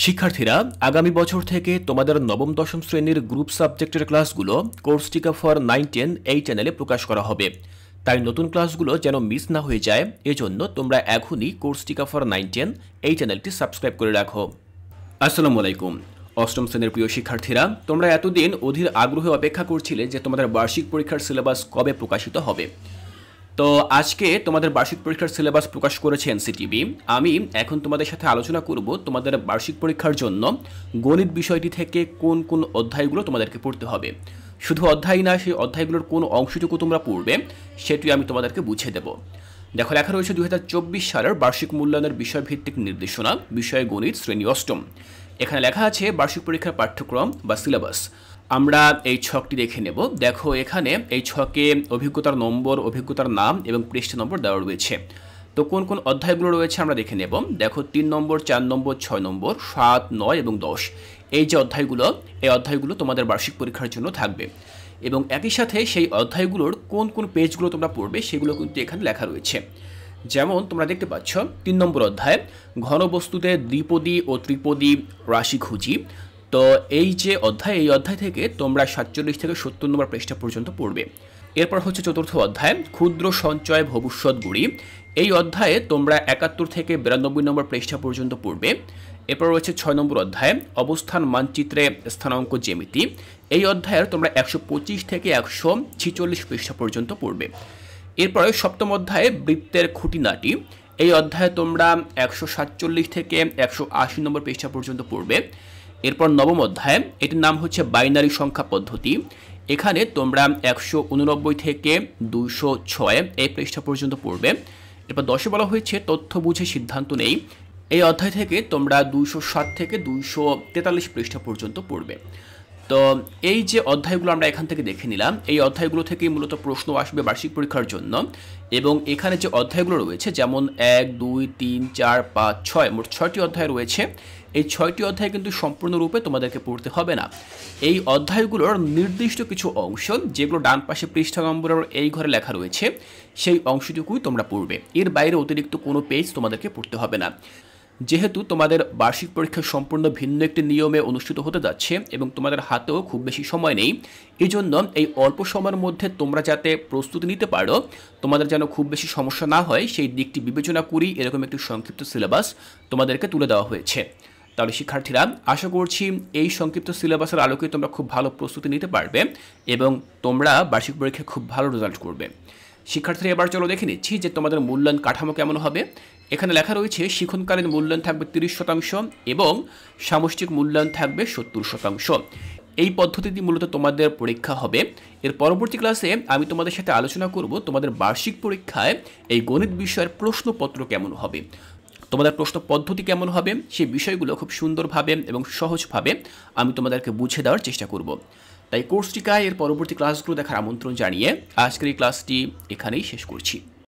শিক্ষার্থীরা আগামী বছর থেকে তোমাদের নবম দশম শ্রেণীর গ্রুপ সাবজেক্টের ক্লাসগুলো কোর্সটিকা ফর 9-10 এই চ্যানেলে প্রকাশ করা হবে। তাই নতুন ক্লাসগুলো যেন মিস না হয়ে যায়, এজন্য তোমরা এখনই কোর্সটিকা ফর 9-10 এই চ্যানেলটি সাবস্ক্রাইব করে রাখো। আসসালামু আলাইকুম। অষ্টম শ্রেণীর প্রিয় শিক্ষার্থীরা, তোমরা এতদিন অধীর আগ্রহে অপেক্ষা করছিলে যে তোমাদের বার্ষিক পরীক্ষার সিলেবাস কবে প্রকাশিত হবে। তো আজকে তোমাদের বার্ষিক পরীক্ষার সিলেবাস প্রকাশ করেছে এনসিটিবি। আমি এখন তোমাদের সাথে আলোচনা করব তোমাদের বার্ষিক পরীক্ষার জন্য গণিত বিষয়টি থেকে কোন কোন অধ্যায়গুলো তোমাদেরকে পড়তে হবে। শুধু অধ্যায় না, সেই অধ্যায়গুলোর কোন অংশটুকু তোমরা পড়বে সেটি আমি তোমাদেরকে বুঝিয়ে দেব। দেখো, লেখা রয়েছে 2024 সালের বার্ষিক মূল্যায়নের বিষয়ভিত্তিক নির্দেশনা, বিষয় গণিত, শ্রেণী অষ্টম। এখানে লেখা আছে বার্ষিক পরীক্ষার পাঠ্যক্রম বা সিলেবাস। আমরা এই ছকটি দেখে নেব। দেখো, এখানে এই ছকে অভিজ্ঞতার নম্বর, অভিজ্ঞতার নাম এবং পৃষ্ঠা নম্বর দেওয়া রয়েছে। তো কোন কোন অধ্যায়গুলো রয়েছে আমরা দেখে নেব। দেখো, 3 নম্বর, 4 নম্বর, 6 নম্বর, 7, 9 এবং 10 এই যে অধ্যায়গুলো, এই অধ্যায়গুলো তোমাদের বার্ষিক পরীক্ষার জন্য থাকবে। এবং একই সাথে সেই অধ্যায়গুলোর কোন কোন পেজগুলো তোমরা পড়বে সেগুলো কিন্তু এখানে লেখা রয়েছে। যেমন তোমরা দেখতে পাচ্ছ 3 নম্বর অধ্যায়, ঘনবস্তুতে দ্বিপদী ও ত্রিপদী রাশি খুঁজি। তো এই যে অধ্যায়, এই অধ্যায় থেকে তোমরা 47 থেকে 70 নম্বর পৃষ্ঠা পর্যন্ত পড়বে। এরপর হচ্ছে 4র্থ অধ্যায়, ক্ষুদ্র সঞ্চয় ভবিষ্যৎ গড়ি। এই অধ্যায়ে তোমরা 71 থেকে 92 নম্বর পৃষ্ঠা পর্যন্ত পড়বে। এরপর রয়েছে 6 নম্বর অধ্যায়, অবস্থান মানচিত্রে স্থানাঙ্ক জ্যামিতি। এই অধ্যায়ের তোমরা 125 থেকে 146 পৃষ্ঠা পর্যন্ত পড়বে। এরপরে 7ম অধ্যায়ে, বৃত্তের খুঁটিনাটি। এই অধ্যায়ে তোমরা 147 থেকে 180 নম্বর পৃষ্ঠা পর্যন্ত পড়বে। এরপর 9ম অধ্যায়, এটির নাম হচ্ছে বাইনারি সংখ্যা পদ্ধতি। এখানে তোমরা 189 থেকে 206 এই পৃষ্ঠা পর্যন্ত পড়বে। এরপর 10এ বলা হয়েছে তথ্য বুঝে সিদ্ধান্ত নেই। এই অধ্যায় থেকে তোমরা 207 থেকে 243 পৃষ্ঠা পর্যন্ত পড়বে। তো এই যে অধ্যায়গুলো আমরা এখান থেকে দেখে নিলাম, এই অধ্যায়গুলো থেকেই মূলত প্রশ্ন আসবে বার্ষিক পরীক্ষার জন্য। এবং এখানে যে অধ্যায়গুলো রয়েছে, যেমন 1, 2, 3, 4, 5, 6, মোট 6টি অধ্যায় রয়েছে। এই 6টি অধ্যায় কিন্তু সম্পূর্ণরূপে তোমাদেরকে পড়তে হবে না। এই অধ্যায়গুলোর নির্দিষ্ট কিছু অংশ, যেগুলো ডান পাশে পৃষ্ঠা নম্বরের এই ঘরে লেখা রয়েছে, সেই অংশটুকুই তোমরা পড়বে। এর বাইরে অতিরিক্ত কোনো পেজ তোমাদেরকে পড়তে হবে না। যেহেতু তোমাদের বার্ষিক পরীক্ষা সম্পূর্ণ ভিন্ন একটি নিয়মে অনুষ্ঠিত হতে যাচ্ছে এবং তোমাদের হাতেও খুব বেশি সময় নেই, এই জন্য এই অল্প সময়ের মধ্যে তোমরা যাতে প্রস্তুতি নিতে পারো, তোমাদের যেন খুব বেশি সমস্যা না হয়, সেই দিকটি বিবেচনা করেই এরকম একটি সংক্ষিপ্ত সিলেবাস তোমাদেরকে তুলে দেওয়া হয়েছে। তাহলে শিক্ষার্থীরা, আশা করছি এই সংক্ষিপ্ত সিলেবাসের আলোকে তোমরা খুব ভালো প্রস্তুতি নিতে পারবে এবং তোমরা বার্ষিক পরীক্ষায় খুব ভালো রেজাল্ট করবে। শিক্ষার্থীরা, এবার চলো দেখে নিচ্ছি যে তোমাদের মূল্যায়ন কাঠামো কেমন হবে। এখানে লেখা রয়েছে শিক্ষণকালীন মূল্যায়ন থাকবে 30% এবং সামষ্টিক মূল্যায়ন থাকবে 70%। এই পদ্ধতিটি মূলত তোমাদের পরীক্ষা হবে। এর পরবর্তী ক্লাসে আমি তোমাদের সাথে আলোচনা করব তোমাদের বার্ষিক পরীক্ষায় এই গণিত বিষয়ের প্রশ্নপত্র কেমন হবে, তোমাদের প্রশ্ন পদ্ধতি কেমন হবে, সেই বিষয়গুলো খুব সুন্দরভাবে এবং সহজভাবে আমি তোমাদেরকে বুঝিয়ে দেওয়ার চেষ্টা করব। তাই কোর্সটিকায় এর পরবর্তী ক্লাসগুলো দেখার আমন্ত্রণ জানিয়ে আজকের এই ক্লাসটি এখানেই শেষ করছি।